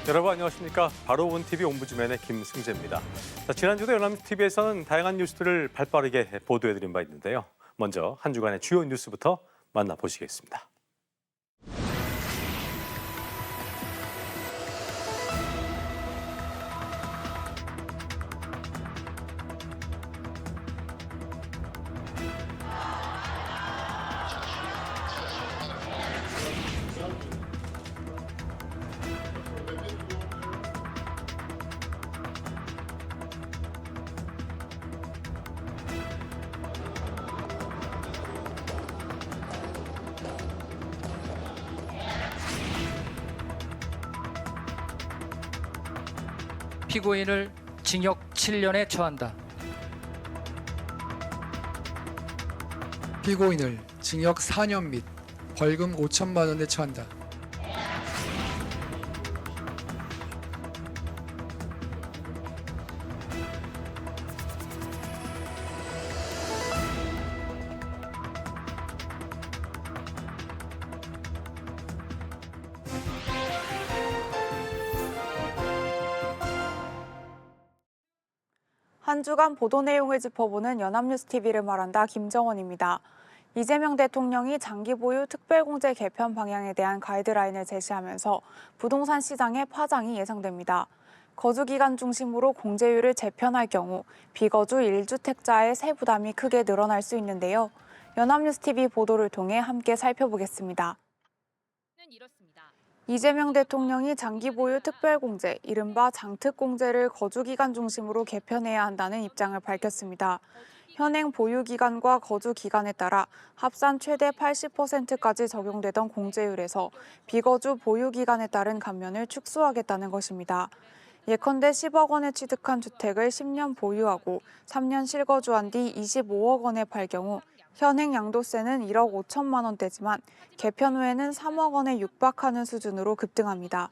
여러분 안녕하십니까? 바로 본 TV 옴부즈맨의 김승재입니다. 자, 지난주도 연합뉴스TV에서는 다양한 뉴스들을 발빠르게 보도해드린 바 있는데요. 먼저 한 주간의 주요 뉴스부터 만나보시겠습니다. 피고인을 징역 7년에 처한다. 피고인을 징역 4년 및 벌금 5천만 원에 처한다. 한 주간 보도 내용을 짚어보는 연합뉴스TV를 말한다 김정원입니다. 이재명 대통령이 장기 보유 특별공제 개편 방향에 대한 가이드라인을 제시하면서 부동산 시장의 파장이 예상됩니다. 거주기간 중심으로 공제율을 재편할 경우 비거주 1주택자의 세부담이 크게 늘어날 수 있는데요. 연합뉴스TV 보도를 통해 함께 살펴보겠습니다. 이재명 대통령이 장기 보유 특별공제, 이른바 장특공제를 거주기간 중심으로 개편해야 한다는 입장을 밝혔습니다. 현행 보유기간과 거주기간에 따라 합산 최대 80%까지 적용되던 공제율에서 비거주 보유기간에 따른 감면을 축소하겠다는 것입니다. 예컨대 10억 원에 취득한 주택을 10년 보유하고 3년 실거주한 뒤 25억 원에 팔 경우 현행 양도세는 1억 5천만 원대지만 개편 후에는 3억 원에 육박하는 수준으로 급등합니다.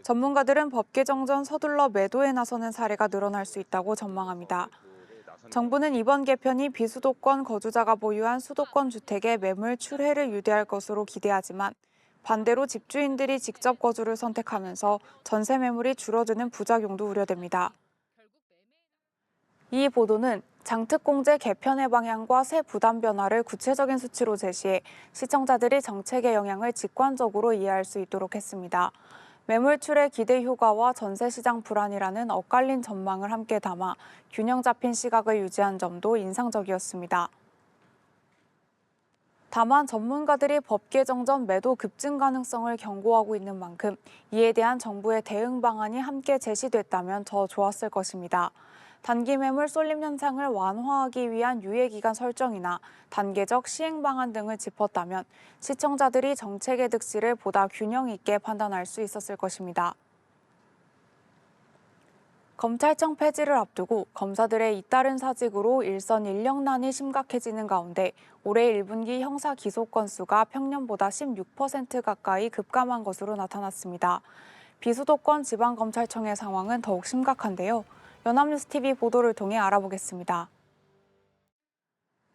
전문가들은 법 개정 전 서둘러 매도에 나서는 사례가 늘어날 수 있다고 전망합니다. 정부는 이번 개편이 비수도권 거주자가 보유한 수도권 주택의 매물 출회를 유도할 것으로 기대하지만 반대로 집주인들이 직접 거주를 선택하면서 전세 매물이 줄어드는 부작용도 우려됩니다. 이 보도는 장특공제 개편의 방향과 세 부담 변화를 구체적인 수치로 제시해 시청자들이 정책의 영향을 직관적으로 이해할 수 있도록 했습니다. 매물출의 기대 효과와 전세시장 불안이라는 엇갈린 전망을 함께 담아 균형 잡힌 시각을 유지한 점도 인상적이었습니다. 다만 전문가들이 법 개정 전 매도 급증 가능성을 경고하고 있는 만큼 이에 대한 정부의 대응 방안이 함께 제시됐다면 더 좋았을 것입니다. 단기 매물 쏠림 현상을 완화하기 위한 유예기간 설정이나 단계적 시행 방안 등을 짚었다면 시청자들이 정책의 득실을 보다 균형 있게 판단할 수 있었을 것입니다. 검찰청 폐지를 앞두고 검사들의 잇따른 사직으로 일선 인력난이 심각해지는 가운데 올해 1분기 형사 기소 건수가 평년보다 16% 가까이 급감한 것으로 나타났습니다. 비수도권 지방검찰청의 상황은 더욱 심각한데요. 연합뉴스TV 보도를 통해 알아보겠습니다.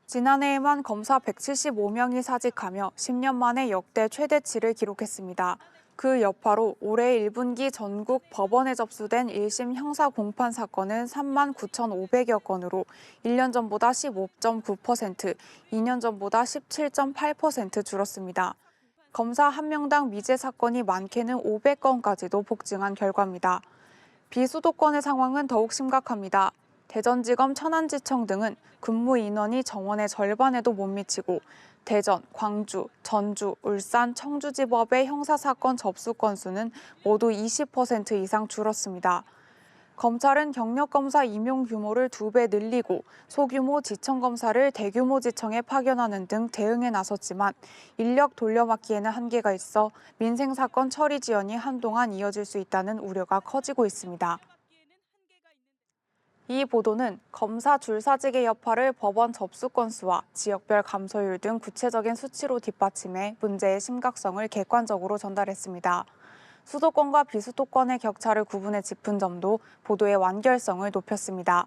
지난해에만 검사 175명이 사직하며 10년 만에 역대 최대치를 기록했습니다. 그 여파로 올해 1분기 전국 법원에 접수된 1심 형사 공판 사건은 3만 9,500여 건으로 1년 전보다 15.9%, 2년 전보다 17.8% 줄었습니다. 검사 한 명당 미제 사건이 많게는 500건까지도 폭증한 결과입니다. 비수도권의 상황은 더욱 심각합니다. 대전지검 천안지청 등은 근무 인원이 정원의 절반에도 못 미치고 대전, 광주, 전주, 울산, 청주지법의 형사사건 접수 건수는 모두 20% 이상 줄었습니다. 검찰은 경력검사 임용 규모를 2배 늘리고 소규모 지청검사를 대규모 지청에 파견하는 등 대응에 나섰지만 인력 돌려막기에는 한계가 있어 민생사건 처리 지연이 한동안 이어질 수 있다는 우려가 커지고 있습니다. 이 보도는 검사 줄사직의 여파를 법원 접수 건수와 지역별 감소율 등 구체적인 수치로 뒷받침해 문제의 심각성을 객관적으로 전달했습니다. 수도권과 비수도권의 격차를 구분해 짚은 점도 보도의 완결성을 높였습니다.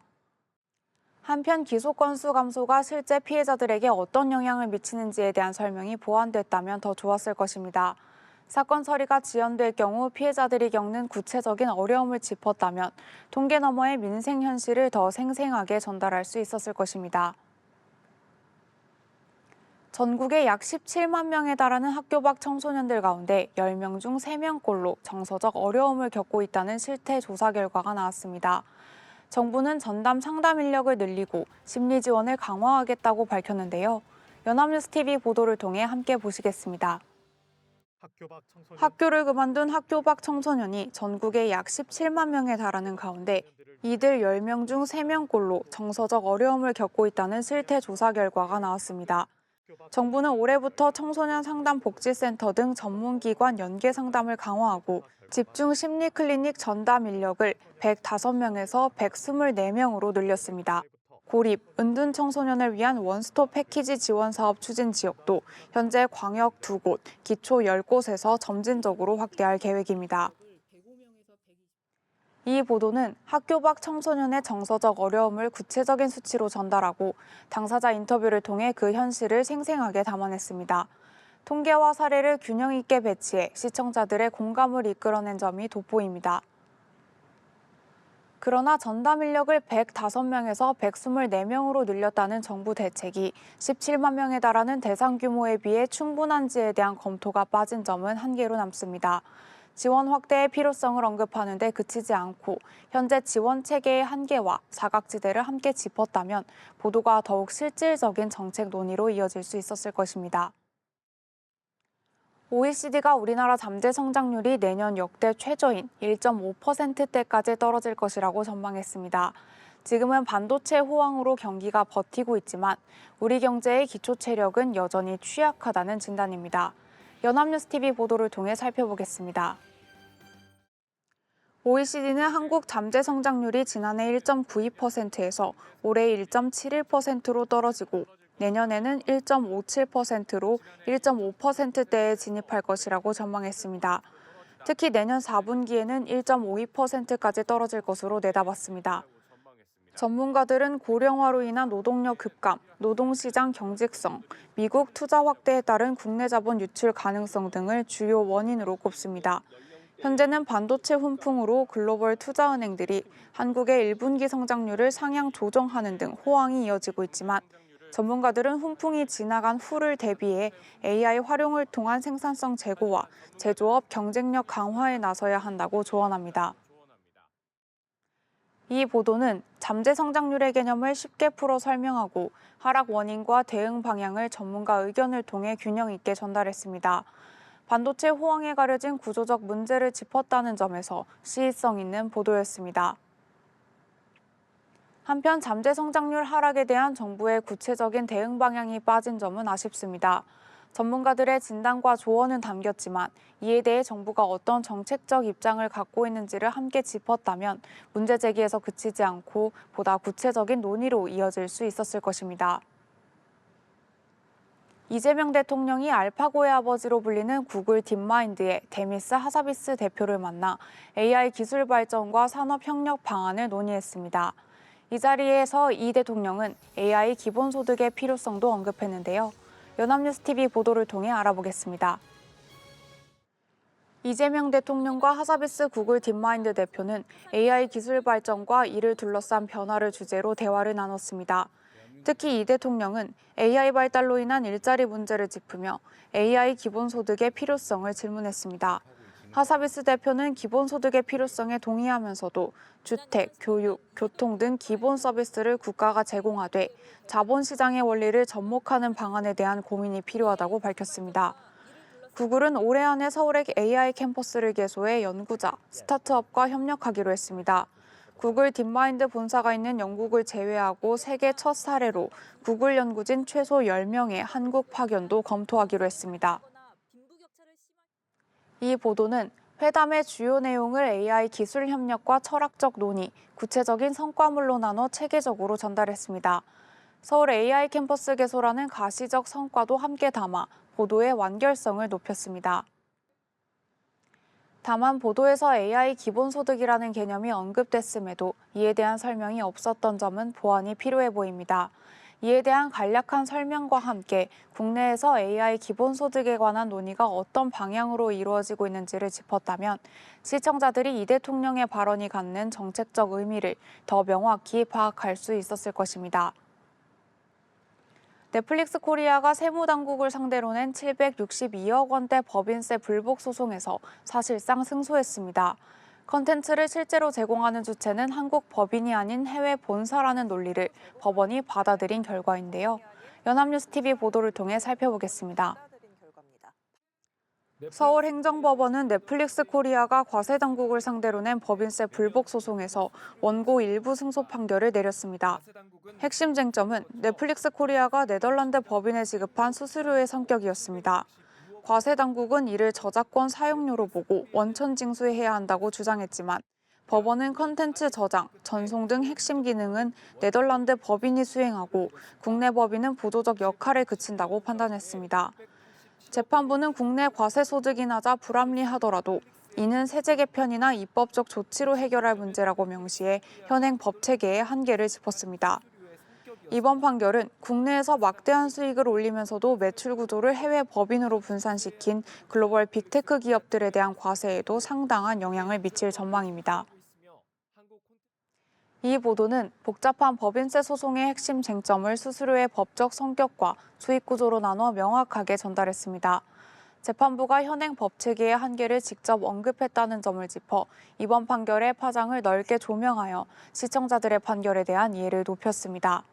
한편 기소 건수 감소가 실제 피해자들에게 어떤 영향을 미치는지에 대한 설명이 보완됐다면 더 좋았을 것입니다. 사건 처리가 지연될 경우 피해자들이 겪는 구체적인 어려움을 짚었다면 통계 너머의 민생 현실을 더 생생하게 전달할 수 있었을 것입니다. 전국에 약 17만 명에 달하는 학교 밖 청소년들 가운데 10명 중 3명꼴로 정서적 어려움을 겪고 있다는 실태 조사 결과가 나왔습니다. 정부는 전담 상담 인력을 늘리고 심리 지원을 강화하겠다고 밝혔는데요. 연합뉴스TV 보도를 통해 함께 보시겠습니다. 학교를 그만둔 학교 밖 청소년이 전국에 약 17만 명에 달하는 가운데 이들 10명 중 3명꼴로 정서적 어려움을 겪고 있다는 실태 조사 결과가 나왔습니다. 정부는 올해부터 청소년 상담 복지센터 등 전문기관 연계 상담을 강화하고 집중 심리 클리닉 전담 인력을 105명에서 124명으로 늘렸습니다. 고립, 은둔 청소년을 위한 원스톱 패키지 지원 사업 추진 지역도 현재 광역 2곳, 기초 10곳에서 점진적으로 확대할 계획입니다. 이 보도는 학교 밖 청소년의 정서적 어려움을 구체적인 수치로 전달하고 당사자 인터뷰를 통해 그 현실을 생생하게 담아냈습니다. 통계와 사례를 균형 있게 배치해 시청자들의 공감을 이끌어낸 점이 돋보입니다. 그러나 전담 인력을 105명에서 124명으로 늘렸다는 정부 대책이 17만 명에 달하는 대상 규모에 비해 충분한지에 대한 검토가 빠진 점은 한계로 남습니다. 지원 확대의 필요성을 언급하는 데 그치지 않고 현재 지원 체계의 한계와 사각지대를 함께 짚었다면 보도가 더욱 실질적인 정책 논의로 이어질 수 있었을 것입니다. OECD가 우리나라 잠재 성장률이 내년 역대 최저인 1.5%대까지 떨어질 것이라고 전망했습니다. 지금은 반도체 호황으로 경기가 버티고 있지만 우리 경제의 기초 체력은 여전히 취약하다는 진단입니다. 연합뉴스TV 보도를 통해 살펴보겠습니다. OECD는 한국 잠재 성장률이 지난해 1.92%에서 올해 1.71%로 떨어지고 내년에는 1.57%로 1.5%대에 진입할 것이라고 전망했습니다. 특히 내년 4분기에는 1.52%까지 떨어질 것으로 내다봤습니다. 전문가들은 고령화로 인한 노동력 급감, 노동시장 경직성, 미국 투자 확대에 따른 국내 자본 유출 가능성 등을 주요 원인으로 꼽습니다. 현재는 반도체 훈풍으로 글로벌 투자은행들이 한국의 1분기 성장률을 상향 조정하는 등 호황이 이어지고 있지만 전문가들은 훈풍이 지나간 후를 대비해 AI 활용을 통한 생산성 제고와 제조업 경쟁력 강화에 나서야 한다고 조언합니다. 이 보도는 잠재 성장률의 개념을 쉽게 풀어 설명하고 하락 원인과 대응 방향을 전문가 의견을 통해 균형 있게 전달했습니다. 반도체 호황에 가려진 구조적 문제를 짚었다는 점에서 시의성 있는 보도였습니다. 한편 잠재 성장률 하락에 대한 정부의 구체적인 대응 방향이 빠진 점은 아쉽습니다. 전문가들의 진단과 조언은 담겼지만 이에 대해 정부가 어떤 정책적 입장을 갖고 있는지를 함께 짚었다면 문제 제기에서 그치지 않고 보다 구체적인 논의로 이어질 수 있었을 것입니다. 이재명 대통령이 알파고의 아버지로 불리는 구글 딥마인드의 데미스 하사비스 대표를 만나 AI 기술 발전과 산업 협력 방안을 논의했습니다. 이 자리에서 이 대통령은 AI 기본소득의 필요성도 언급했는데요. 연합뉴스TV 보도를 통해 알아보겠습니다. 이재명 대통령과 하사비스 구글 딥마인드 대표는 AI 기술 발전과 이를 둘러싼 변화를 주제로 대화를 나눴습니다. 특히 이 대통령은 AI 발달로 인한 일자리 문제를 짚으며 AI 기본소득의 필요성을 질문했습니다. 하사비스 대표는 기본소득의 필요성에 동의하면서도 주택, 교육, 교통 등 기본 서비스를 국가가 제공하되 자본시장의 원리를 접목하는 방안에 대한 고민이 필요하다고 밝혔습니다. 구글은 올해 안에 서울의 AI 캠퍼스를 개소해 연구자, 스타트업과 협력하기로 했습니다. 구글 딥마인드 본사가 있는 영국을 제외하고 세계 첫 사례로 구글 연구진 최소 10명의 한국 파견도 검토하기로 했습니다. 이 보도는 회담의 주요 내용을 AI 기술 협력과 철학적 논의, 구체적인 성과물로 나눠 체계적으로 전달했습니다. 서울 AI 캠퍼스 개소라는 가시적 성과도 함께 담아 보도의 완결성을 높였습니다. 다만 보도에서 AI 기본소득이라는 개념이 언급됐음에도 이에 대한 설명이 없었던 점은 보완이 필요해 보입니다. 이에 대한 간략한 설명과 함께 국내에서 AI 기본소득에 관한 논의가 어떤 방향으로 이루어지고 있는지를 짚었다면 시청자들이 이 대통령의 발언이 갖는 정책적 의미를 더 명확히 파악할 수 있었을 것입니다. 넷플릭스 코리아가 세무당국을 상대로 낸 762억 원대 법인세 불복 소송에서 사실상 승소했습니다. 컨텐츠를 실제로 제공하는 주체는 한국 법인이 아닌 해외 본사라는 논리를 법원이 받아들인 결과인데요. 연합뉴스TV 보도를 통해 살펴보겠습니다. 서울행정법원은 넷플릭스 코리아가 과세당국을 상대로 낸 법인세 불복 소송에서 원고 일부 승소 판결을 내렸습니다. 핵심 쟁점은 넷플릭스 코리아가 네덜란드 법인에 지급한 수수료의 성격이었습니다. 과세당국은 이를 저작권 사용료로 보고 원천 징수해야 한다고 주장했지만 법원은 컨텐츠 저장, 전송 등 핵심 기능은 네덜란드 법인이 수행하고 국내 법인은 보조적 역할에 그친다고 판단했습니다. 재판부는 국내 과세 소득이 낮아 불합리하더라도 이는 세제 개편이나 입법적 조치로 해결할 문제라고 명시해 현행 법 체계의 한계를 짚었습니다. 이번 판결은 국내에서 막대한 수익을 올리면서도 매출 구조를 해외 법인으로 분산시킨 글로벌 빅테크 기업들에 대한 과세에도 상당한 영향을 미칠 전망입니다. 이 보도는 복잡한 법인세 소송의 핵심 쟁점을 수수료의 법적 성격과 수익 구조로 나눠 명확하게 전달했습니다. 재판부가 현행 법 체계의 한계를 직접 언급했다는 점을 짚어 이번 판결의 파장을 넓게 조명하여 시청자들의 판결에 대한 이해를 높였습니다.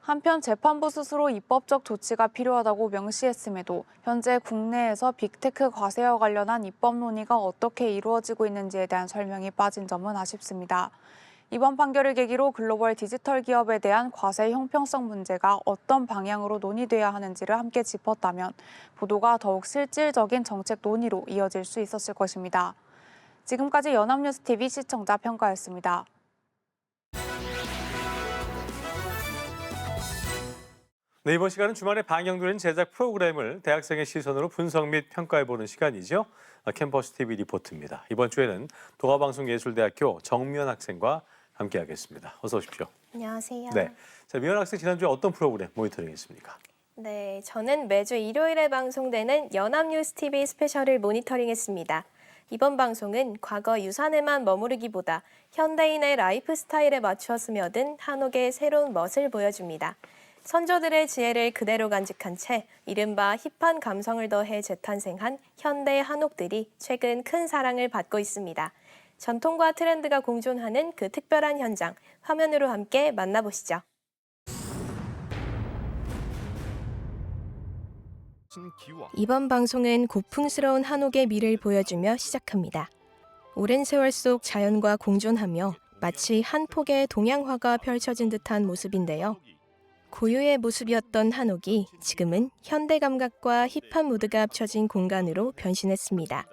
한편 재판부 스스로 입법적 조치가 필요하다고 명시했음에도 현재 국내에서 빅테크 과세와 관련한 입법 논의가 어떻게 이루어지고 있는지에 대한 설명이 빠진 점은 아쉽습니다. 이번 판결을 계기로 글로벌 디지털 기업에 대한 과세 형평성 문제가 어떤 방향으로 논의돼야 하는지를 함께 짚었다면 보도가 더욱 실질적인 정책 논의로 이어질 수 있었을 것입니다. 지금까지 연합뉴스TV 시청자 평가였습니다. 네, 이번 시간은 주말에 방영되는 제작 프로그램을 대학생의 시선으로 분석 및 평가해보는 시간이죠. 캠퍼스 TV 리포트입니다. 이번 주에는 도가방송예술대학교 정미연 학생과 함께하겠습니다. 어서 오십시오. 안녕하세요. 네, 자, 미연 학생 지난주에 어떤 프로그램 모니터링했습니까? 네, 저는 매주 일요일에 방송되는 연합뉴스TV 스페셜을 모니터링했습니다. 이번 방송은 과거 유산에만 머무르기보다 현대인의 라이프 스타일에 맞추어 스며든 한옥의 새로운 멋을 보여줍니다. 선조들의 지혜를 그대로 간직한 채 이른바 힙한 감성을 더해 재탄생한 현대 한옥들이 최근 큰 사랑을 받고 있습니다. 전통과 트렌드가 공존하는 그 특별한 현장, 화면으로 함께 만나보시죠. 이번 방송은 고풍스러운 한옥의 미를 보여주며 시작합니다. 오랜 세월 속 자연과 공존하며 마치 한 폭의 동양화가 펼쳐진 듯한 모습인데요. 고유의 모습이었던 한옥이 지금은 현대 감각과 힙한 무드가 합쳐진 공간으로 변신했습니다.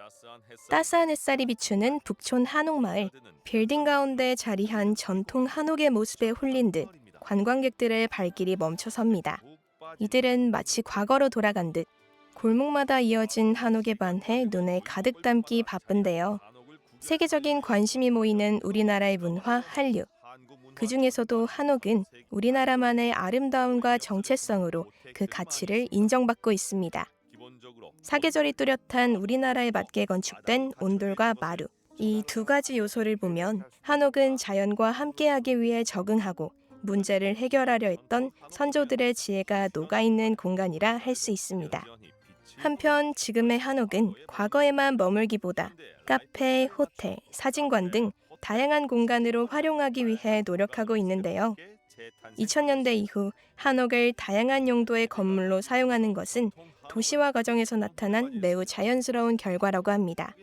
따스한 햇살이 비추는 북촌 한옥마을, 빌딩 가운데 자리한 전통 한옥의 모습에 홀린 듯 관광객들의 발길이 멈춰섭니다. 이들은 마치 과거로 돌아간 듯 골목마다 이어진 한옥에 반해 눈에 가득 담기 바쁜데요. 세계적인 관심이 모이는 우리나라의 문화, 한류. 그 중에서도 한옥은 우리나라만의 아름다움과 정체성으로 그 가치를 인정받고 있습니다. 사계절이 뚜렷한 우리나라에 맞게 건축된 온돌과 마루. 이 두 가지 요소를 보면 한옥은 자연과 함께하기 위해 적응하고 문제를 해결하려 했던 선조들의 지혜가 녹아있는 공간이라 할 수 있습니다. 한편 지금의 한옥은 과거에만 머물기보다 카페, 호텔, 사진관 등 다양한 공간으로 활용하기 위해 노력하고 있는데요. 2000년대 이후 한옥을 다양한 용도의 건물로 사용하는 것은 도시화 과정에서 나타난 매우 자연스러운 결과라고 합니다.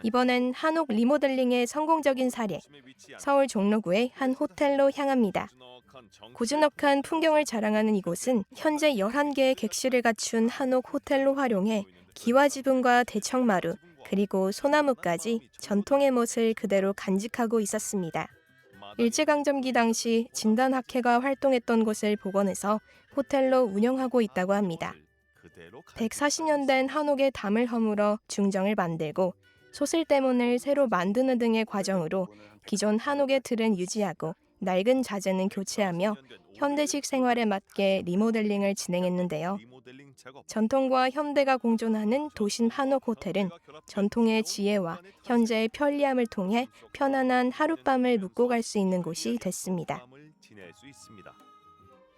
이번엔 한옥 리모델링의 성공적인 사례, 서울 종로구의 한 호텔로 향합니다. 고즈넉한 풍경을 자랑하는 이곳은 현재 11개의 객실을 갖춘 한옥 호텔로 활용해 기와지붕과 대청마루, 그리고 소나무까지 전통의 멋을 그대로 간직하고 있었습니다. 일제강점기 당시 진단학회가 활동했던 곳을 복원해서 호텔로 운영하고 있다고 합니다. 140년 된 한옥의 담을 허물어 중정을 만들고 소실대문을 새로 만드는 등의 과정으로 기존 한옥의 틀은 유지하고 낡은 자재는 교체하며 현대식 생활에 맞게 리모델링을 진행했는데요. 전통과 현대가 공존하는 도심 한옥 호텔은 전통의 지혜와 현재의 편리함을 통해 편안한 하룻밤을 묵고 갈 수 있는 곳이 됐습니다.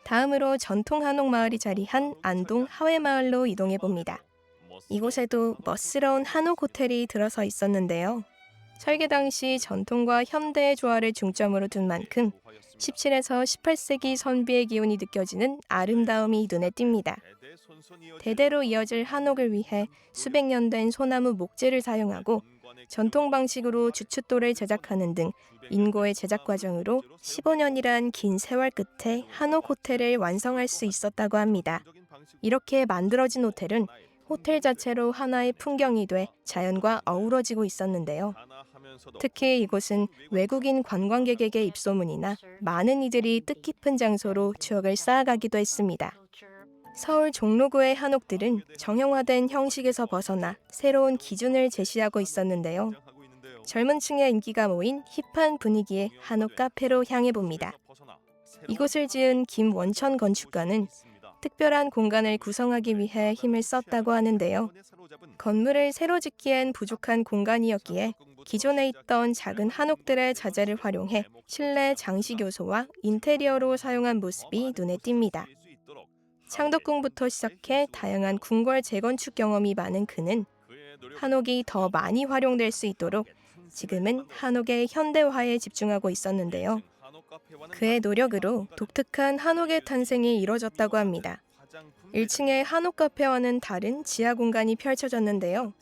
다음으로 전통 한옥 마을이 자리한 안동 하회마을로 이동해 봅니다. 이곳에도 멋스러운 한옥 호텔이 들어서 있었는데요. 설계 당시 전통과 현대의 조화를 중점으로 둔 만큼 17에서 18세기 선비의 기운이 느껴지는 아름다움이 눈에 띕니다. 대대로 이어질 한옥을 위해 수백 년 된 소나무 목재를 사용하고 전통 방식으로 주춧돌을 제작하는 등 인고의 제작 과정으로 15년이란 긴 세월 끝에 한옥 호텔을 완성할 수 있었다고 합니다. 이렇게 만들어진 호텔은 호텔 자체로 하나의 풍경이 돼 자연과 어우러지고 있었는데요. 특히 이곳은 외국인 관광객에게 입소문이나 많은 이들이 뜻깊은 장소로 추억을 쌓아가기도 했습니다. 서울 종로구의 한옥들은 정형화된 형식에서 벗어나 새로운 기준을 제시하고 있었는데요. 젊은 층의 인기가 모인 힙한 분위기의 한옥 카페로 향해 봅니다. 이곳을 지은 김원천 건축가는 특별한 공간을 구성하기 위해 힘을 썼다고 하는데요. 건물을 새로 짓기엔 부족한 공간이었기에 기존에 있던 작은 한옥들의 자재를 활용해 실내 장식 요소와 인테리어로 사용한 모습이 눈에 띕니다. 창덕궁부터 시작해 다양한 궁궐 재건축 경험이 많은 그는 한옥이 더 많이 활용될 수 있도록 지금은 한옥의 현대화에 집중하고 있었는데요. 그의 노력으로 독특한 한옥의 탄생이 이뤄졌다고 합니다. 1층의 한옥 카페와는 다른 지하 공간이 펼쳐졌는데요.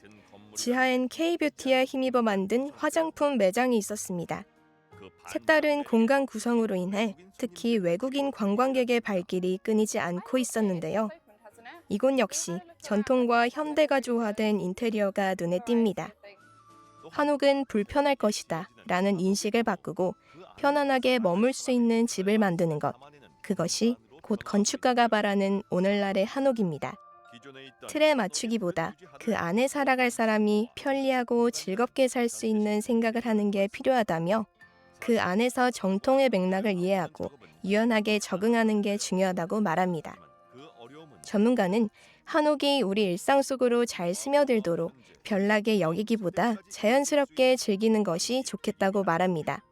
지하엔 K-뷰티에 힘입어 만든 화장품 매장이 있었습니다. 색다른 공간 구성으로 인해 특히 외국인 관광객의 발길이 끊이지 않고 있었는데요. 이곳 역시 전통과 현대가 조화된 인테리어가 눈에 띕니다. 한옥은 불편할 것이다 라는 인식을 바꾸고 편안하게 머물 수 있는 집을 만드는 것. 그것이 곧 건축가가 바라는 오늘날의 한옥입니다. 틀에 맞추기보다 그 안에 살아갈 사람이 편리하고 즐겁게 살 수 있는 생각을 하는 게 필요하다며 그 안에서 정통의 맥락을 이해하고 유연하게 적응하는 게 중요하다고 말합니다. 전문가는 한옥이 우리 일상 속으로 잘 스며들도록 별나게 여기기보다 자연스럽게 즐기는 것이 좋겠다고 말합니다.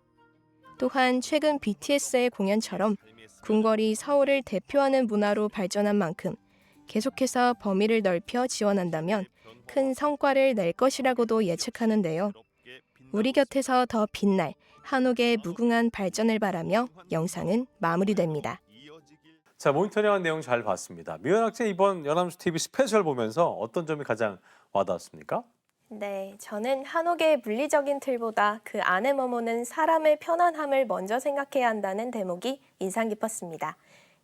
또한 최근 BTS의 공연처럼 궁궐이 서울을 대표하는 문화로 발전한 만큼 계속해서 범위를 넓혀 지원한다면 큰 성과를 낼 것이라고도 예측하는데요. 우리 곁에서 더 빛날 한옥의 무궁한 발전을 바라며 영상은 마무리됩니다. 자, 모니터링한 내용 잘 봤습니다. 미연 학생 이번 연합뉴스 TV 스페셜 보면서 어떤 점이 가장 와닿았습니까? 네, 저는 한옥의 물리적인 틀보다 그 안에 머무는 사람의 편안함을 먼저 생각해야 한다는 대목이 인상 깊었습니다.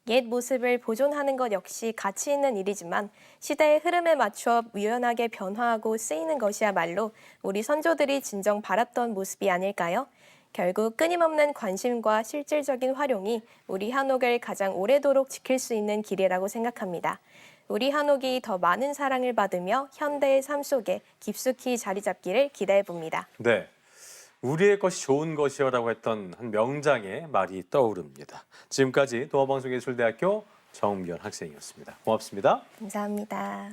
옛 모습을 보존하는 것 역시 가치 있는 일이지만 시대의 흐름에 맞춰 유연하게 변화하고 쓰이는 것이야말로 우리 선조들이 진정 바랐던 모습이 아닐까요? 결국 끊임없는 관심과 실질적인 활용이 우리 한옥을 가장 오래도록 지킬 수 있는 길이라고 생각합니다. 우리 한옥이 더 많은 사랑을 받으며 현대의 삶 속에 깊숙이 자리 잡기를 기대해 봅니다. 네, 우리의 것이 좋은 것이여라고 했던 한 명장의 말이 떠오릅니다. 지금까지 동아방송예술대학교 정미연 학생이었습니다. 고맙습니다. 감사합니다.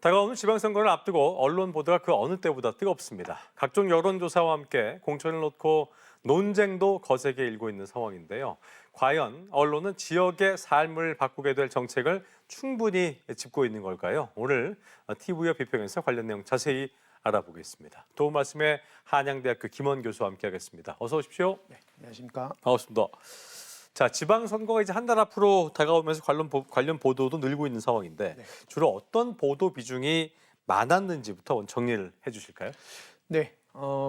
다가오는 지방선거를 앞두고 언론 보도가 그 어느 때보다 뜨겁습니다. 각종 여론조사와 함께 공천을 놓고 논쟁도 거세게 일고 있는 상황인데요. 과연 언론은 지역의 삶을 바꾸게 될 정책을 충분히 짚고 있는 걸까요? 오늘 TV와 비평에서 관련 내용 자세히 알아보겠습니다. 도움 말씀에 한양대학교 김원 교수와 함께하겠습니다. 어서 오십시오. 네, 안녕하십니까. 반갑습니다. 자, 지방선거가 이제 한 달 앞으로 다가오면서 관련 보도도 늘고 있는 상황인데 주로 어떤 보도 비중이 많았는지부터 정리를 해주실까요? 네,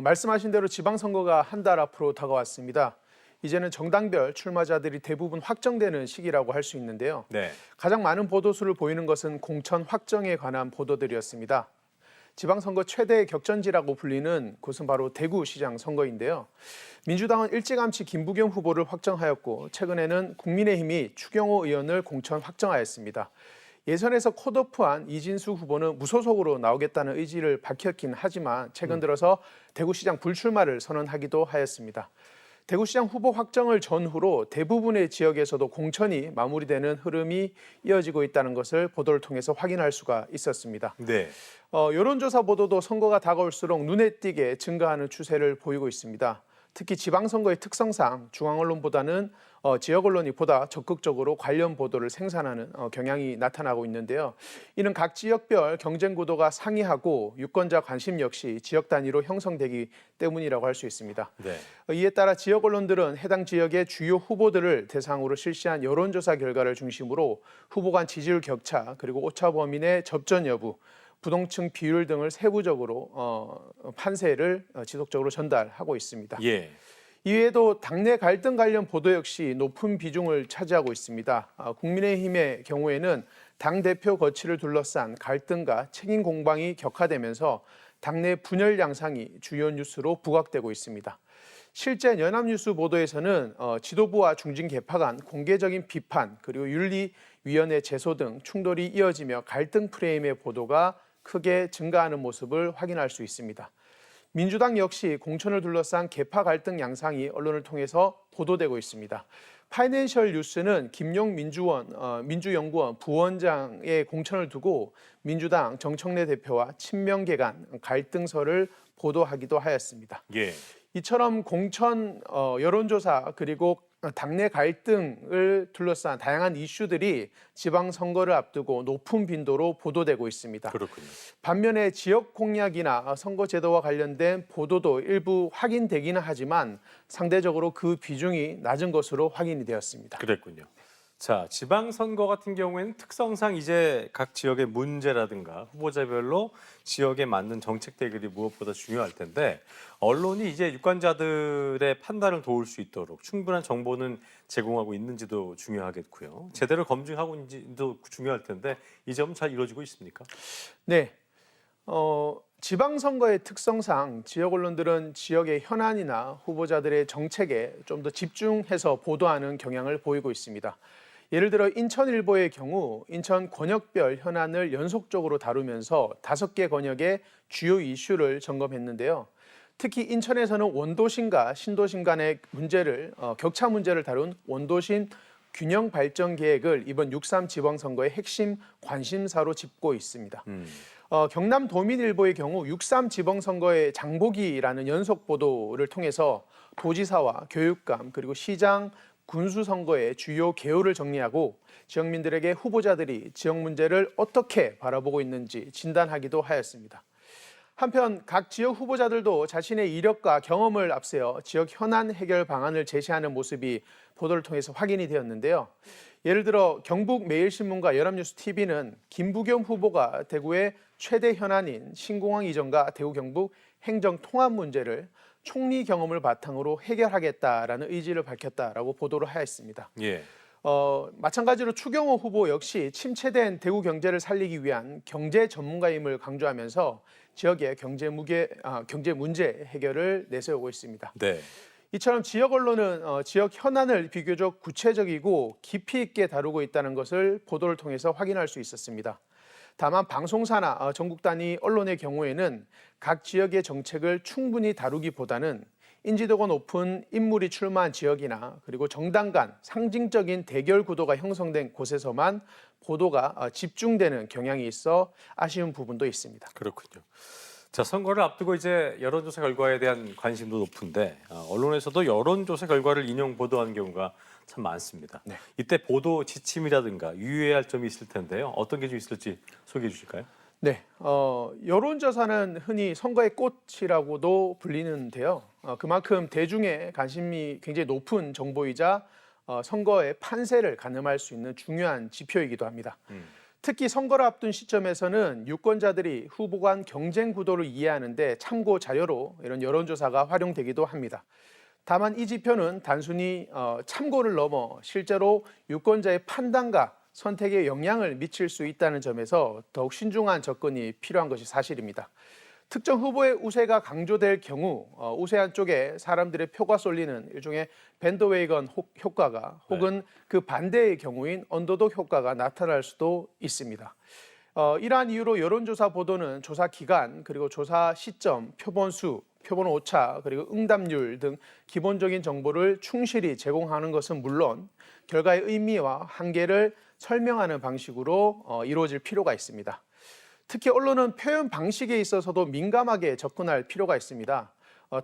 말씀하신 대로 지방선거가 한 달 앞으로 다가왔습니다. 이제는 정당별 출마자들이 대부분 확정되는 시기라고 할 수 있는데요. 네. 가장 많은 보도수를 보이는 것은 공천 확정에 관한 보도들이었습니다. 지방선거 최대 격전지라고 불리는 곳은 바로 대구시장 선거인데요. 민주당은 일찌감치 김부겸 후보를 확정하였고 최근에는 국민의힘이 추경호 의원을 공천 확정하였습니다. 예선에서 컷오프한 이진수 후보는 무소속으로 나오겠다는 의지를 밝혔긴 하지만 최근 들어서 대구시장 불출마를 선언하기도 하였습니다. 대구시장 후보 확정을 전후로 대부분의 지역에서도 공천이 마무리되는 흐름이 이어지고 있다는 것을 보도를 통해서 확인할 수가 있었습니다. 네. 여론조사 보도도 선거가 다가올수록 눈에 띄게 증가하는 추세를 보이고 있습니다. 특히 지방선거의 특성상 중앙언론보다는 지역 언론이 보다 적극적으로 관련 보도를 생산하는 경향이 나타나고 있는데요. 이는 각 지역별 경쟁 구도가 상이하고 유권자 관심 역시 지역 단위로 형성되기 때문이라고 할 수 있습니다. 네. 이에 따라 지역 언론들은 해당 지역의 주요 후보들을 대상으로 실시한 여론조사 결과를 중심으로 후보 간 지지율 격차 그리고 오차 범인의 접전 여부, 부동층 비율 등을 세부적으로 판세를 지속적으로 전달하고 있습니다. 예. 이외에도 당내 갈등 관련 보도 역시 높은 비중을 차지하고 있습니다. 국민의힘의 경우에는 당대표 거취를 둘러싼 갈등과 책임 공방이 격화되면서 당내 분열 양상이 주요 뉴스로 부각되고 있습니다. 실제 연합뉴스 보도에서는 지도부와 중진 계파 간 공개적인 비판 그리고 윤리위원회 제소 등 충돌이 이어지며 갈등 프레임의 보도가 크게 증가하는 모습을 확인할 수 있습니다. 민주당 역시 공천을 둘러싼 계파 갈등 양상이 언론을 통해서 보도되고 있습니다. 파이낸셜 뉴스는 김용 민주연구원 부원장의 공천을 두고 민주당 정청래 대표와 친명계 간 갈등설을 보도하기도 하였습니다. 예. 이처럼 공천 여론조사 그리고 당내 갈등을 둘러싼 다양한 이슈들이 지방선거를 앞두고 높은 빈도로 보도되고 있습니다. 그렇군요. 반면에 지역 공약이나 선거제도와 관련된 보도도 일부 확인되기는 하지만 상대적으로 그 비중이 낮은 것으로 확인이 되었습니다. 그랬군요. 자, 지방선거 같은 경우에는 특성상 이제 각 지역의 문제라든가 후보자별로 지역에 맞는 정책 대결이 무엇보다 중요할 텐데 언론이 이제 유권자들의 판단을 도울 수 있도록 충분한 정보는 제공하고 있는지도 중요하겠고요. 제대로 검증하고 있는지도 중요할 텐데 이 점은 잘 이루어지고 있습니까? 네. 지방선거의 특성상 지역 언론들은 지역의 현안이나 후보자들의 정책에 좀 더 집중해서 보도하는 경향을 보이고 있습니다. 예를 들어 인천일보의 경우 인천 권역별 현안을 연속적으로 다루면서 5개 권역의 주요 이슈를 점검했는데요. 특히 인천에서는 원도심과 신도심 간의 격차 문제를 다룬 원도심 균형 발전 계획을 이번 6.3 지방선거의 핵심 관심사로 짚고 있습니다. 경남 도민일보의 경우 6.3 지방선거의 장보기라는 연속 보도를 통해서 도지사와 교육감 그리고 시장, 군수 선거의 주요 개요를 정리하고 지역민들에게 후보자들이 지역 문제를 어떻게 바라보고 있는지 진단하기도 하였습니다. 한편 각 지역 후보자들도 자신의 이력과 경험을 앞세워 지역 현안 해결 방안을 제시하는 모습이 보도를 통해서 확인이 되었는데요. 예를 들어 경북 매일신문과 연합뉴스 TV는 김부겸 후보가 대구의 최대 현안인 신공항 이전과 대구 경북 행정 통합 문제를 총리 경험을 바탕으로 해결하겠다라는 의지를 밝혔다라고 보도를 하였습니다. 예. 마찬가지로 추경호 후보 역시 침체된 대구 경제를 살리기 위한 경제 전문가임을 강조하면서 지역의 경제 문제 해결을 내세우고 있습니다. 네. 이처럼 지역 언론은 지역 현안을 비교적 구체적이고 깊이 있게 다루고 있다는 것을 보도를 통해서 확인할 수 있었습니다. 다만 방송사나 전국 단위 언론의 경우에는 각 지역의 정책을 충분히 다루기보다는 인지도가 높은 인물이 출마한 지역이나 그리고 정당 간 상징적인 대결 구도가 형성된 곳에서만 보도가 집중되는 경향이 있어 아쉬운 부분도 있습니다. 그렇군요. 자, 선거를 앞두고 이제 여론조사 결과에 대한 관심도 높은데 언론에서도 여론조사 결과를 인용 보도하는 경우가 참 많습니다. 네. 이때 보도 지침이라든가 유의해야 할 점이 있을 텐데요. 어떤 게 좀 있을지 소개해 주실까요? 네, 여론조사는 흔히 선거의 꽃이라고도 불리는데요. 그만큼 대중의 관심이 굉장히 높은 정보이자 선거의 판세를 가늠할 수 있는 중요한 지표이기도 합니다. 특히 선거를 앞둔 시점에서는 유권자들이 후보 간 경쟁 구도를 이해하는데 참고 자료로 이런 여론조사가 활용되기도 합니다. 다만 이 지표는 단순히 참고를 넘어 실제로 유권자의 판단과 선택에 영향을 미칠 수 있다는 점에서 더욱 신중한 접근이 필요한 것이 사실입니다. 특정 후보의 우세가 강조될 경우 우세한 쪽에 사람들의 표가 쏠리는 일종의 밴드웨이건 효과가 혹은 그 반대의 경우인 언더독 효과가 나타날 수도 있습니다. 이러한 이유로 여론조사 보도는 조사 기간, 그리고 조사 시점, 표본 수, 표본 오차, 그리고 응답률 등 기본적인 정보를 충실히 제공하는 것은 물론 결과의 의미와 한계를 설명하는 방식으로 이루어질 필요가 있습니다. 특히 언론은 표현 방식에 있어서도 민감하게 접근할 필요가 있습니다.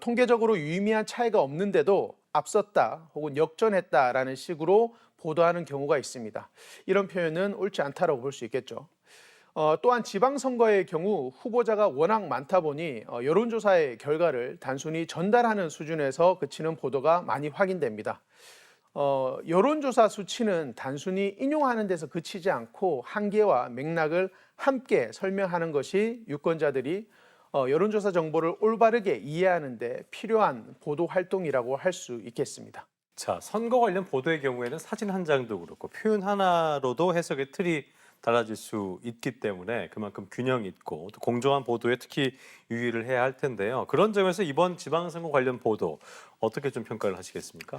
통계적으로 유의미한 차이가 없는데도 앞섰다 혹은 역전했다라는 식으로 보도하는 경우가 있습니다. 이런 표현은 옳지 않다고 볼 수 있겠죠. 또한 지방선거의 경우 후보자가 워낙 많다 보니 여론조사의 결과를 단순히 전달하는 수준에서 그치는 보도가 많이 확인됩니다. 여론조사 수치는 단순히 인용하는 데서 그치지 않고 한계와 맥락을 함께 설명하는 것이 유권자들이 여론조사 정보를 올바르게 이해하는 데 필요한 보도 활동이라고 할 수 있겠습니다. 자, 선거 관련 보도의 경우에는 사진 한 장도 그렇고 표현 하나로도 해석의 틀이 달라질 수 있기 때문에 그만큼 균형 있고 또 공정한 보도에 특히 유의를 해야 할 텐데요. 그런 점에서 이번 지방선거 관련 보도 어떻게 좀 평가를 하시겠습니까?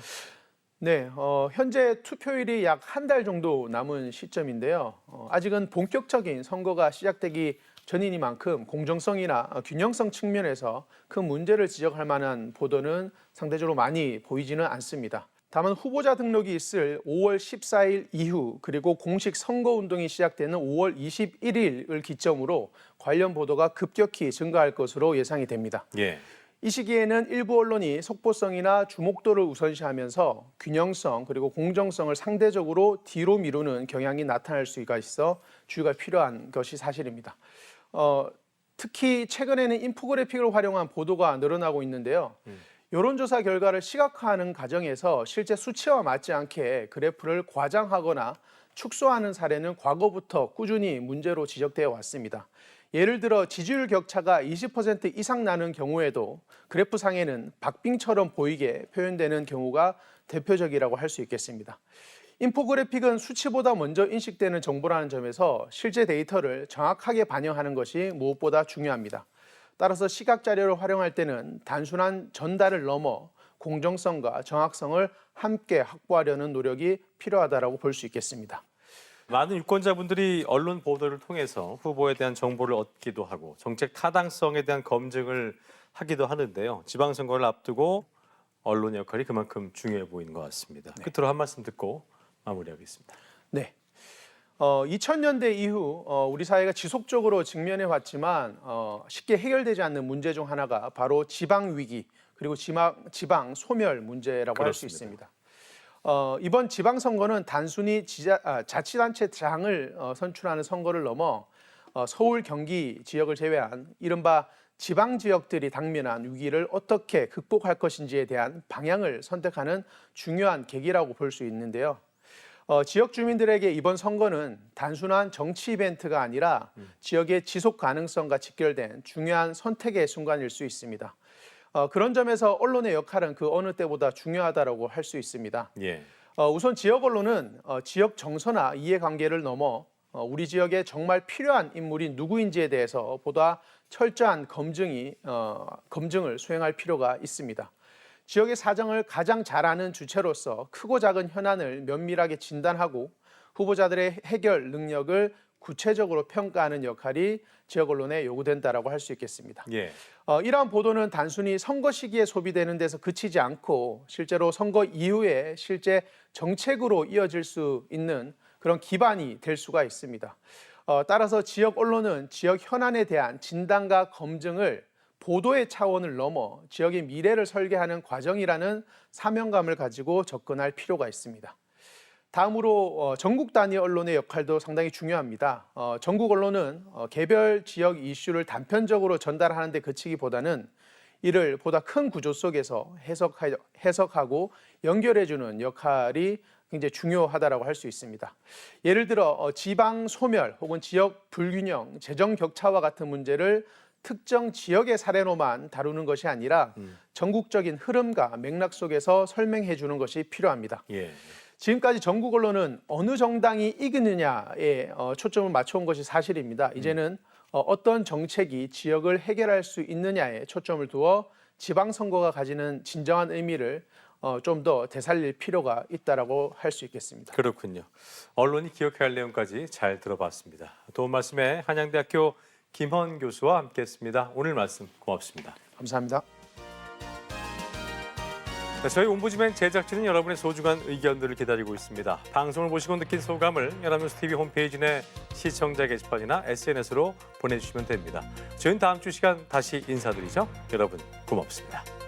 네, 현재 투표일이 약 한 달 정도 남은 시점인데요. 아직은 본격적인 선거가 시작되기 전이니만큼 공정성이나 균형성 측면에서 큰 문제를 지적할 만한 보도는 상대적으로 많이 보이지는 않습니다. 다만 후보자 등록이 있을 5월 14일 이후 그리고 공식 선거운동이 시작되는 5월 21일을 기점으로 관련 보도가 급격히 증가할 것으로 예상이 됩니다. 예. 이 시기에는 일부 언론이 속보성이나 주목도를 우선시하면서 균형성 그리고 공정성을 상대적으로 뒤로 미루는 경향이 나타날 수가 있어 주의가 필요한 것이 사실입니다. 특히 최근에는 인포그래픽을 활용한 보도가 늘어나고 있는데요. 여론조사 결과를 시각화하는 과정에서 실제 수치와 맞지 않게 그래프를 과장하거나 축소하는 사례는 과거부터 꾸준히 문제로 지적되어 왔습니다. 예를 들어 지지율 격차가 20% 이상 나는 경우에도 그래프상에는 박빙처럼 보이게 표현되는 경우가 대표적이라고 할 수 있겠습니다. 인포그래픽은 수치보다 먼저 인식되는 정보라는 점에서 실제 데이터를 정확하게 반영하는 것이 무엇보다 중요합니다. 따라서 시각 자료를 활용할 때는 단순한 전달을 넘어 공정성과 정확성을 함께 확보하려는 노력이 필요하다고 볼 수 있겠습니다. 많은 유권자분들이 언론 보도를 통해서 후보에 대한 정보를 얻기도 하고 정책 타당성에 대한 검증을 하기도 하는데요. 지방선거를 앞두고 언론의 역할이 그만큼 중요해 보이는 것 같습니다. 네. 끝으로 한 말씀 듣고 마무리하겠습니다. 네. 2000년대 이후 우리 사회가 지속적으로 직면해 왔지만 쉽게 해결되지 않는 문제 중 하나가 바로 지방 위기 그리고 지방 소멸 문제라고 할 수 있습니다. 이번 지방선거는 단순히 자치단체장을 선출하는 선거를 넘어 서울, 경기 지역을 제외한 이른바 지방 지역들이 당면한 위기를 어떻게 극복할 것인지에 대한 방향을 선택하는 중요한 계기라고 볼 수 있는데요. 지역 주민들에게 이번 선거는 단순한 정치 이벤트가 아니라 지역의 지속 가능성과 직결된 중요한 선택의 순간일 수 있습니다. 그런 점에서 언론의 역할은 그 어느 때보다 중요하다고 할 수 있습니다. 예. 우선 지역 언론은 지역 정서나 이해관계를 넘어 우리 지역에 정말 필요한 인물이 누구인지에 대해서 보다 철저한 검증을 수행할 필요가 있습니다. 지역의 사정을 가장 잘 아는 주체로서 크고 작은 현안을 면밀하게 진단하고 후보자들의 해결 능력을 구체적으로 평가하는 역할이 지역 언론에 요구된다라고 할 수 있겠습니다. 예. 이러한 보도는 단순히 선거 시기에 소비되는 데서 그치지 않고 실제로 선거 이후에 실제 정책으로 이어질 수 있는 그런 기반이 될 수가 있습니다. 따라서 지역 언론은 지역 현안에 대한 진단과 검증을 보도의 차원을 넘어 지역의 미래를 설계하는 과정이라는 사명감을 가지고 접근할 필요가 있습니다. 다음으로 전국 단위 언론의 역할도 상당히 중요합니다. 전국 언론은 개별 지역 이슈를 단편적으로 전달하는 데 그치기보다는 이를 보다 큰 구조 속에서 해석하고 연결해주는 역할이 굉장히 중요하다고 할 수 있습니다. 예를 들어 지방 소멸 혹은 지역 불균형, 재정 격차와 같은 문제를 특정 지역의 사례로만 다루는 것이 아니라 전국적인 흐름과 맥락 속에서 설명해 주는 것이 필요합니다. 예. 지금까지 전국 언론은 어느 정당이 이기느냐에 초점을 맞춰온 것이 사실입니다. 이제는 어떤 정책이 지역을 해결할 수 있느냐에 초점을 두어 지방선거가 가지는 진정한 의미를 좀 더 되살릴 필요가 있다라고 할 수 있겠습니다. 그렇군요. 언론이 기억해야 할 내용까지 잘 들어봤습니다. 도움 말씀에 한양대학교 김헌 교수와 함께했습니다. 오늘 말씀 고맙습니다. 감사합니다. 네, 저희 옴부즈맨 제작진은 여러분의 소중한 의견들을 기다리고 있습니다. 방송을 보시고 느낀 소감을 연합뉴스TV 홈페이지 내 시청자 게시판이나 SNS로 보내주시면 됩니다. 저희는 다음 주 시간 다시 인사드리죠. 여러분 고맙습니다.